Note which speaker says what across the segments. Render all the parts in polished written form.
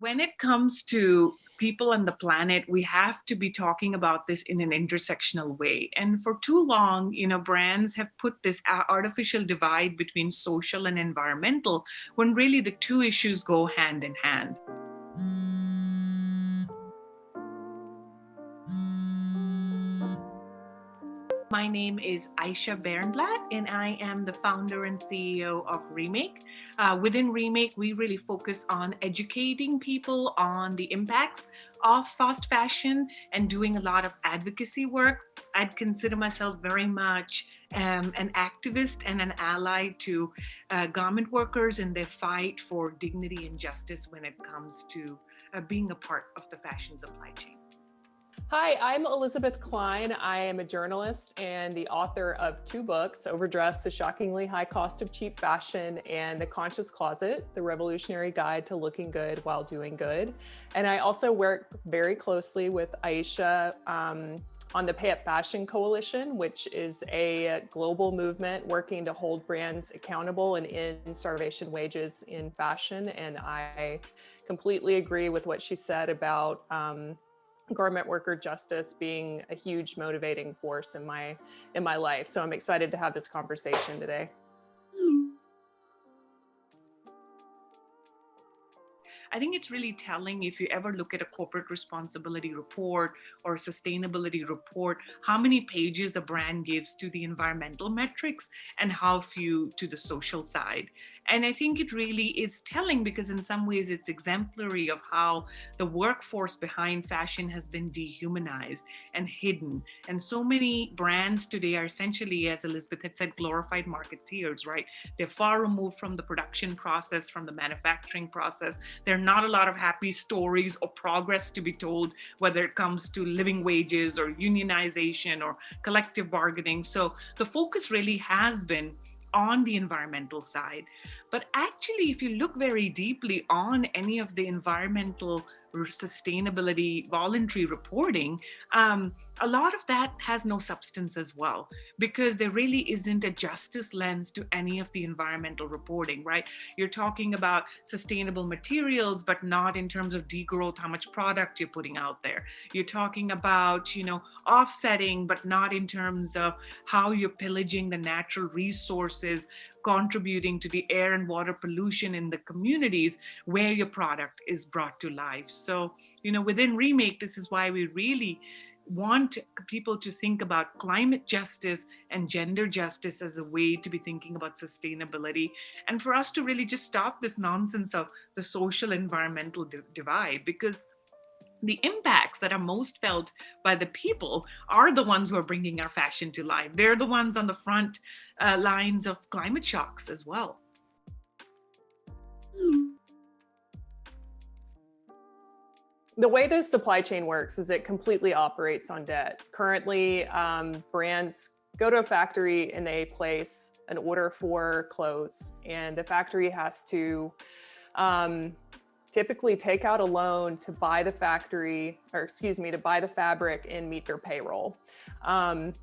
Speaker 1: When it comes to people on the planet, we have to be talking about this in an intersectional way. And for too long, brands have put this artificial divide between social and environmental when really the two issues go hand in hand. My name is Ayesha Barenblat, and I am the founder and CEO of Remake. Within Remake, we really focus on educating people on the impacts of fast fashion and doing a lot of advocacy work. I'd consider myself very much an activist and an ally to garment workers in their fight for dignity and justice when it comes to being a part of the fashion supply chain.
Speaker 2: Hi, I'm Elizabeth Cline. I am a journalist and the author of two books, Overdressed, The Shockingly High Cost of Cheap Fashion, and The Conscious Closet, The Revolutionary Guide to Looking Good While Doing Good. And I also work very closely with Ayesha on the Pay Up Fashion Coalition, which is a global movement working to hold brands accountable and end starvation wages in fashion. And I completely agree with what she said about garment worker justice being a huge motivating force in my life. So I'm excited to have this conversation today.
Speaker 1: I think it's really telling if you ever look at a corporate responsibility report or a sustainability report, how many pages a brand gives to the environmental metrics and how few to the social side. And I think it really is telling because in some ways it's exemplary of how the workforce behind fashion has been dehumanized and hidden. And so many brands today are essentially, as Elizabeth had said, glorified marketeers, right? They're far removed from the production process, from the manufacturing process. There are not a lot of happy stories or progress to be told, whether it comes to living wages or unionization or collective bargaining. So the focus really has been on the environmental side. But actually, if you look very deeply on any of the environmental or sustainability voluntary reporting, a lot of that has no substance as well, because there really isn't a justice lens to any of the environmental reporting, right? You're talking about sustainable materials, but not in terms of degrowth, how much product you're putting out there. You're talking about, offsetting, but not in terms of how you're pillaging the natural resources, contributing to the air and water pollution in the communities where your product is brought to life. So, within Remake, this is why we really want people to think about climate justice and gender justice as a way to be thinking about sustainability, and for us to really just stop this nonsense of the social environmental divide, because the impacts that are most felt by the people are the ones who are bringing our fashion to life. They're the ones on the front lines of climate shocks as well.
Speaker 2: The way the supply chain works is it completely operates on debt. Currently, brands go to a factory and they place an order for clothes, and the factory has to typically take out a loan to buy the fabric and meet their payroll. And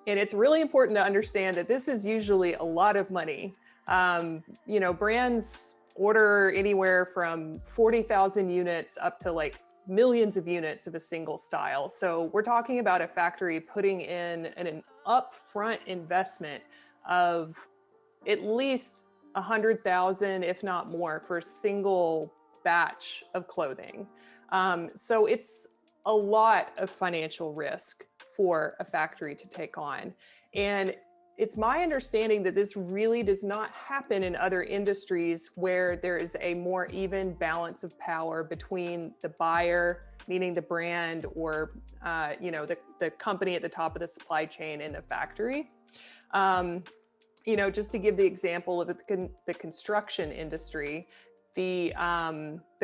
Speaker 2: it's really important to understand that this is usually a lot of money. Brands order anywhere from 40,000 units up to like millions of units of a single style. So we're talking about a factory putting in an upfront investment of at least 100,000, if not more, for a single batch of clothing. So it's a lot of financial risk for a factory to take on. And it's my understanding that this really does not happen in other industries where there is a more even balance of power between the buyer, meaning the brand, or the company at the top of the supply chain and the factory. Just to give the example of the construction industry, the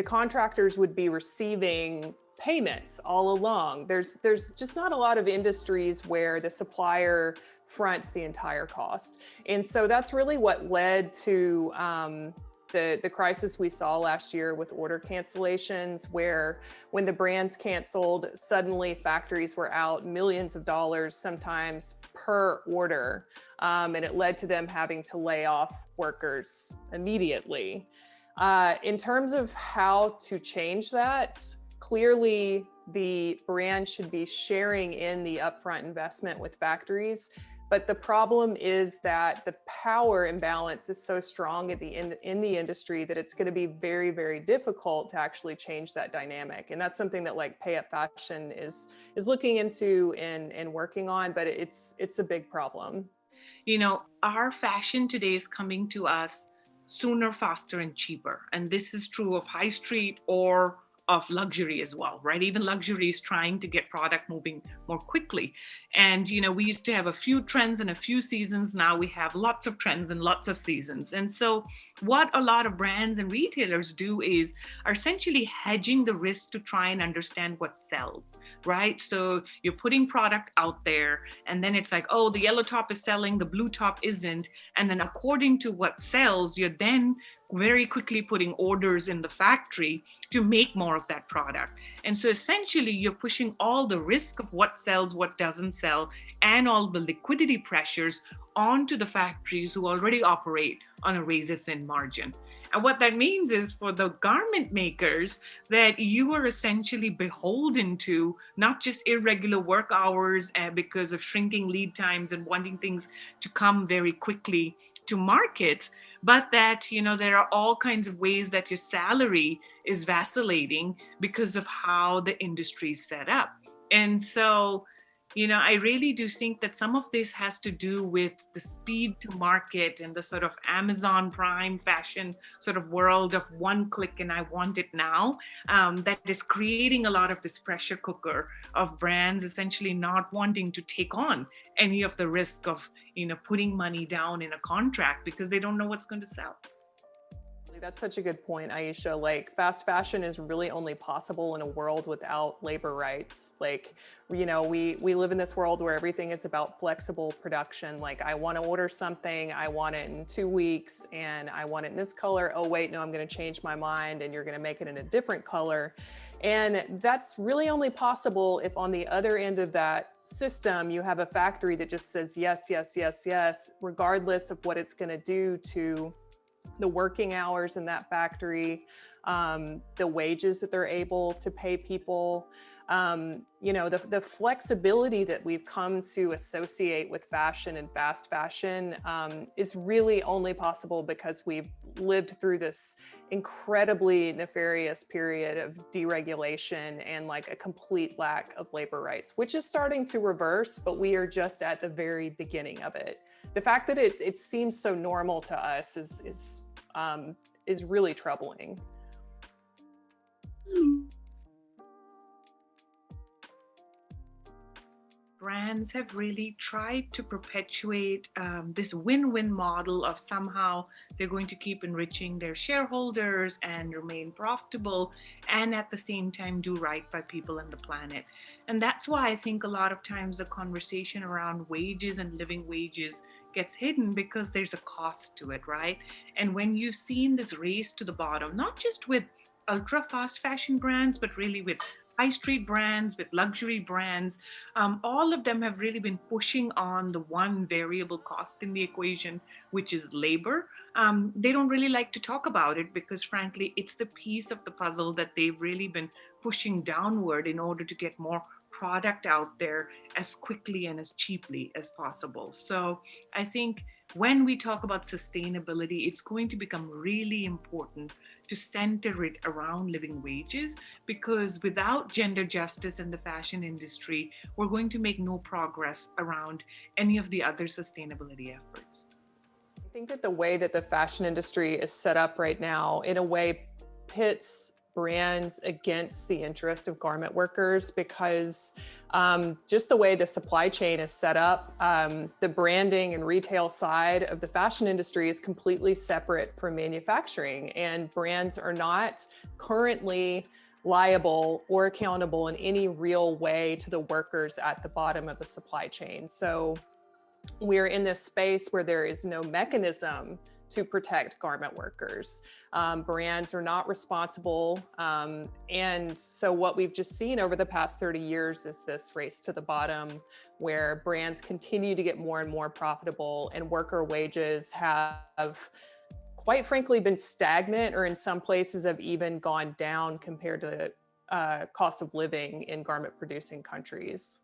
Speaker 2: contractors would be receiving payments all along. There's just not a lot of industries where the supplier fronts the entire cost. And so that's really what led to the crisis we saw last year with order cancellations, where when the brands canceled, suddenly factories were out millions of dollars, sometimes per order. And it led to them having to lay off workers immediately. In terms of how to change that, clearly the brand should be sharing in the upfront investment with factories. But the problem is that the power imbalance is so strong at in the industry that it's going to be very, very difficult to actually change that dynamic. And that's something that like Pay Up Fashion is looking into and working on, but it's a big problem.
Speaker 1: Our fashion today is coming to us sooner, faster, and cheaper. And this is true of high street or of luxury as well, right? Even luxury is trying to get product moving more quickly. And, we used to have a few trends and a few seasons. Now we have lots of trends and lots of seasons. And so, what a lot of brands and retailers do is are essentially hedging the risk to try and understand what sells, right? So, you're putting product out there, and then it's like, oh, the yellow top is selling, the blue top isn't. And then, according to what sells, you're then very quickly putting orders in the factory to make more of that product. And so essentially you're pushing all the risk of what sells, what doesn't sell, and all the liquidity pressures onto the factories who already operate on a razor thin margin. And what that means is for the garment makers that you are essentially beholden to not just irregular work hours because of shrinking lead times and wanting things to come very quickly to market, but that there are all kinds of ways that your salary is vacillating because of how the industry is set up. And so I really do think that some of this has to do with the speed to market and the sort of Amazon Prime fashion sort of world of one click and I want it now, that is creating a lot of this pressure cooker of brands essentially not wanting to take on any of the risk of putting money down in a contract because they don't know what's going to sell.
Speaker 2: That's such a good point, Ayesha. Like fast fashion is really only possible in a world without labor rights. Like, we live in this world where everything is about flexible production. Like I want to order something, I want it in 2 weeks and I want it in this color. Oh wait, no, I'm going to change my mind and you're going to make it in a different color. And that's really only possible if on the other end of that system, you have a factory that just says yes, yes, yes, yes, regardless of what it's going to do to the working hours in that factory, the wages that they're able to pay people, the flexibility that we've come to associate with fashion and fast fashion is really only possible because we've lived through this incredibly nefarious period of deregulation and like a complete lack of labor rights, which is starting to reverse, but we are just at the very beginning of it. The fact that it seems so normal to us is really troubling.
Speaker 1: Brands have really tried to perpetuate this win-win model of somehow they're going to keep enriching their shareholders and remain profitable and at the same time do right by people and the planet. And that's why I think a lot of times the conversation around wages and living wages gets hidden because there's a cost to it, right? And when you've seen this race to the bottom, not just with ultra fast fashion brands, but really with high street brands, with luxury brands, all of them have really been pushing on the one variable cost in the equation, which is labor. They don't really like to talk about it because, frankly, it's the piece of the puzzle that they've really been pushing downward in order to get more product out there as quickly and as cheaply as possible. So I think when we talk about sustainability, it's going to become really important to center it around living wages, because without gender justice in the fashion industry, we're going to make no progress around any of the other sustainability efforts.
Speaker 2: I think that the way that the fashion industry is set up right now, in a way, pits brands against the interest of garment workers, because just the way the supply chain is set up, the branding and retail side of the fashion industry is completely separate from manufacturing, and brands are not currently liable or accountable in any real way to the workers at the bottom of the supply chain. So we're in this space where there is no mechanism to protect garment workers. Brands are not responsible. And so what we've just seen over the past 30 years is this race to the bottom, where brands continue to get more and more profitable and worker wages have quite frankly been stagnant, or in some places have even gone down compared to the cost of living in garment producing countries.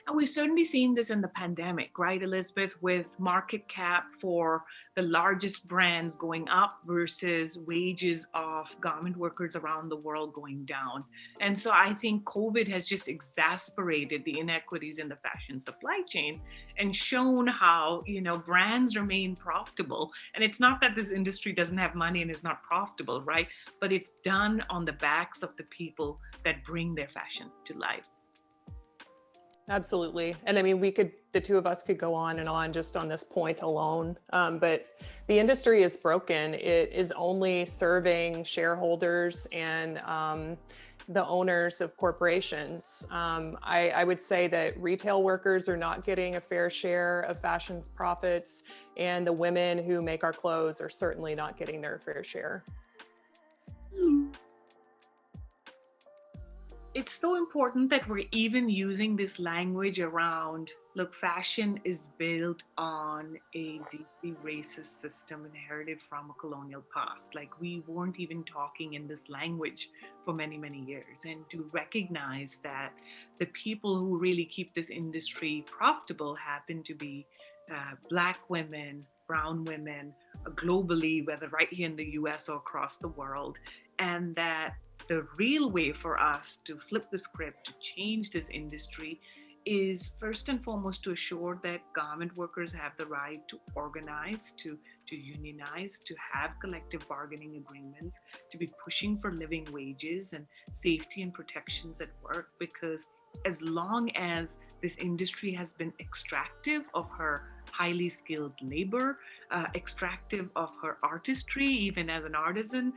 Speaker 1: And we've certainly seen this in the pandemic, right, Elizabeth, with market cap for the largest brands going up versus wages of garment workers around the world going down. And so I think COVID has just exacerbated the inequities in the fashion supply chain and shown how, brands remain profitable. And it's not that this industry doesn't have money and is not profitable, right? But it's done on the backs of the people that bring their fashion to life.
Speaker 2: Absolutely. And I mean, the two of us could go on and on just on this point alone. But the industry is broken. It is only serving shareholders and the owners of corporations. I would say that retail workers are not getting a fair share of fashion's profits, and the women who make our clothes are certainly not getting their fair share.
Speaker 1: It's so important that we're even using this language around, look, fashion is built on a deeply racist system inherited from a colonial past. Like, we weren't even talking in this language for many, many years. And to recognize that the people who really keep this industry profitable happen to be Black women, brown women, globally, whether right here in the US or across the world, and that the real way for us to flip the script, to change this industry, is first and foremost to assure that garment workers have the right to organize, to unionize, to have collective bargaining agreements, to be pushing for living wages and safety and protections at work. Because as long as this industry has been extractive of her highly skilled labor, extractive of her artistry, even as an artisan,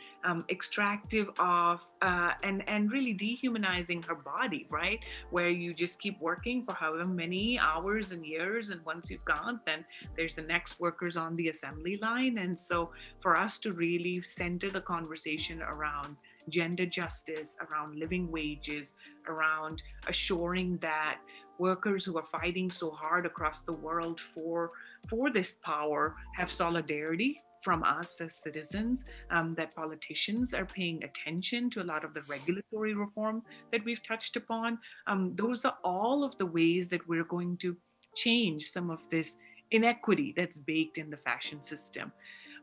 Speaker 1: extractive of, and really dehumanizing her body, right? Where you just keep working for however many hours and years, and once you've gone, then there's the next workers on the assembly line. And so for us to really center the conversation around gender justice, around living wages, around assuring that workers who are fighting so hard across the world for this power have solidarity from us as citizens, that politicians are paying attention to a lot of the regulatory reform that we've touched upon. Those are all of the ways that we're going to change some of this inequity that's baked in the fashion system.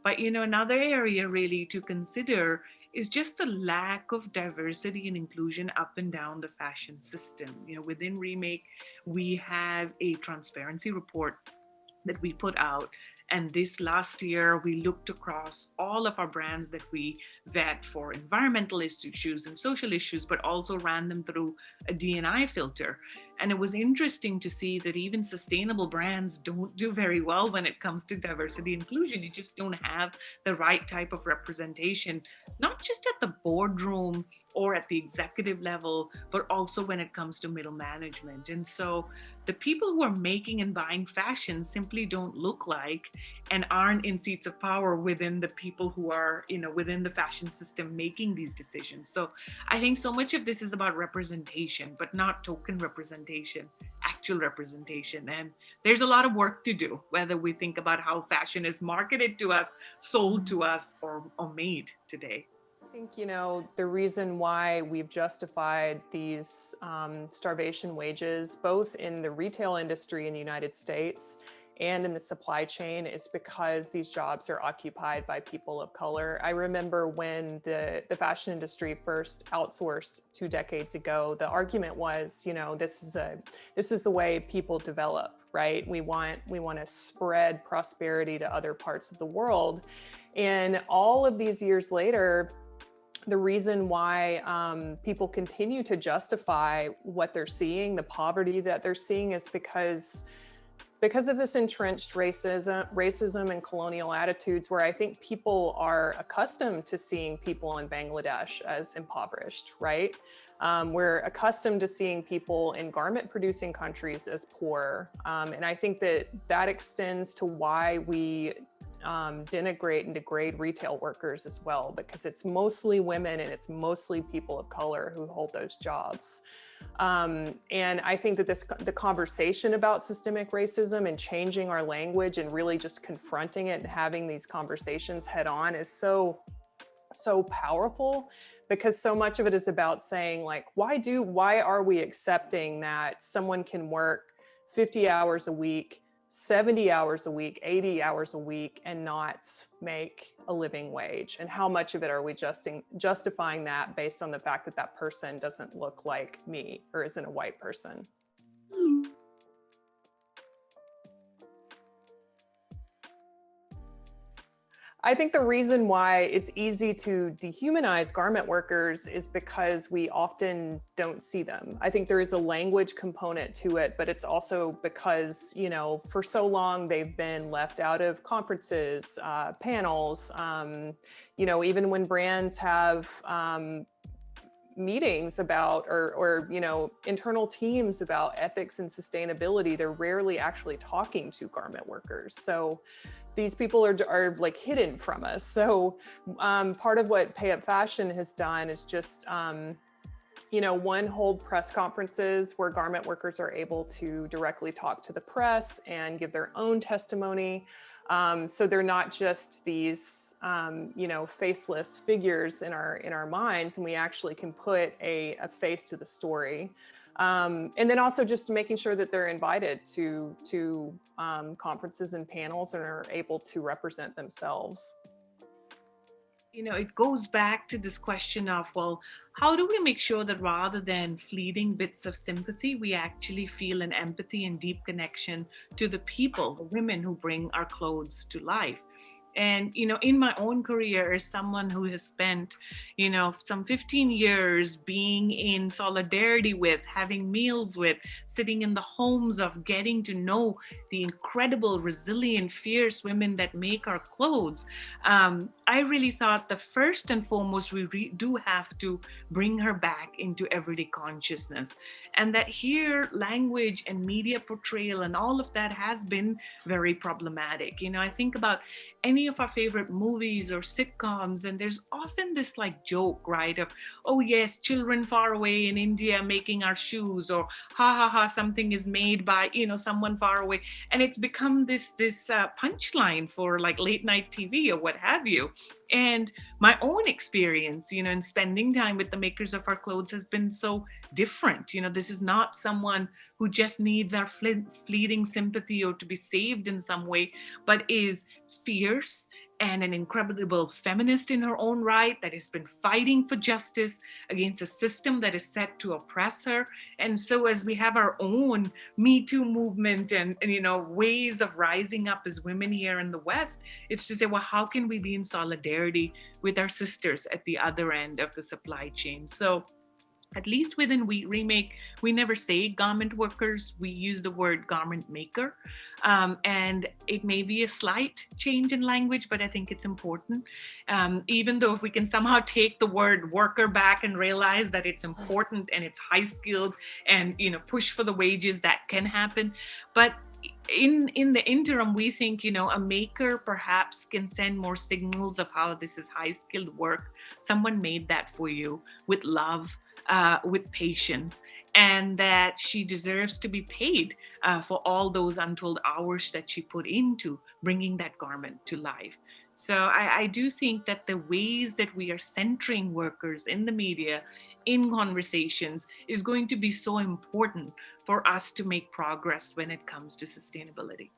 Speaker 1: But another area really to consider is just the lack of diversity and inclusion up and down the fashion system. Within Remake, we have a transparency report that we put out. And this last year, we looked across all of our brands that we vet for environmental issues and social issues, but also ran them through a D&I filter. And it was interesting to see that even sustainable brands don't do very well when it comes to diversity inclusion. You just don't have the right type of representation, not just at the boardroom or at the executive level, but also when it comes to middle management. And so the people who are making and buying fashion simply don't look like and aren't in seats of power within the people who are, within the fashion system making these decisions. So I think so much of this is about representation, but not token representation, actual representation. And there's a lot of work to do, whether we think about how fashion is marketed to us, sold to us, or made today.
Speaker 2: I think, the reason why we've justified these starvation wages, both in the retail industry in the United States and in the supply chain, is because these jobs are occupied by people of color. I remember when the fashion industry first outsourced 2 decades ago, the argument was, this is the way people develop, right? We want to spread prosperity to other parts of the world. And all of these years later, the reason why people continue to justify what they're seeing, the poverty that they're seeing, is because of this entrenched racism and colonial attitudes, where I think people are accustomed to seeing people in Bangladesh as impoverished, right? We're accustomed to seeing people in garment producing countries as poor. And I think that extends to why we denigrate and degrade retail workers as well, because it's mostly women and it's mostly people of color who hold those jobs. And I think that the conversation about systemic racism and changing our language and really just confronting it and having these conversations head on is so powerful, because so much of it is about saying, like, why are we accepting that someone can work 50 hours a week, 70 hours a week, 80 hours a week and not make a living wage? And how much of it are we justifying that based on the fact that that person doesn't look like me or isn't a white person? I think the reason why it's easy to dehumanize garment workers is because we often don't see them. I think there is a language component to it, but it's also because, you know, for so long they've been left out of conferences, panels, you know, even when brands have meetings about or you know, internal teams about ethics and sustainability, they're rarely actually talking to garment workers. So these people are like hidden from us. So part of what Pay Up Fashion has done is just you know, one, hold press conferences where garment workers are able to directly talk to the press and give their own testimony. So they're not just these, you know, faceless figures in our minds, and we actually can put a face to the story. And then also just making sure that they're invited to conferences and panels and are able to represent themselves.
Speaker 1: You know, it goes back to this question of, well, how do we make sure that rather than fleeting bits of sympathy, we actually feel an empathy and deep connection to the people, the women who bring our clothes to life? And, you know, in my own career, as someone who has spent, you know, some 15 years being in solidarity with, having meals with, sitting in the homes of, getting to know the incredible, resilient, fierce women that make our clothes, I really thought that first and foremost, we do have to bring her back into everyday consciousness. And that here, language and media portrayal and all of that has been very problematic. You know, I think about any of our favorite movies or sitcoms, and there's often this like joke, right, of, oh yes, children far away in India making our shoes, or ha ha ha, something is made by, you know, someone far away. And it's become this punchline for like late night TV or what have you. And my own experience, you know, in spending time with the makers of our clothes has been so different. You know, this is not someone who just needs our fleeting sympathy or to be saved in some way, but is fierce and an incredible feminist in her own right, that has been fighting for justice against a system that is set to oppress her. And so as we have our own Me Too movement and you know, ways of rising up as women here in the West, it's to say, well, how can we be in solidarity with our sisters at the other end of the supply chain? So at least within Remake, we never say garment workers, we use the word garment maker. And it may be a slight change in language, but I think it's important. Even though if we can somehow take the word worker back and realize that it's important and it's high skilled and, you know, push for the wages, that can happen. But in the interim, we think, you know, a maker perhaps can send more signals of how this is high skilled work. Someone made that for you with love, with patience, and that she deserves to be paid for all those untold hours that she put into bringing that garment to life. So I do think that the ways that we are centering workers in the media, in conversations, is going to be so important for us to make progress when it comes to sustainability.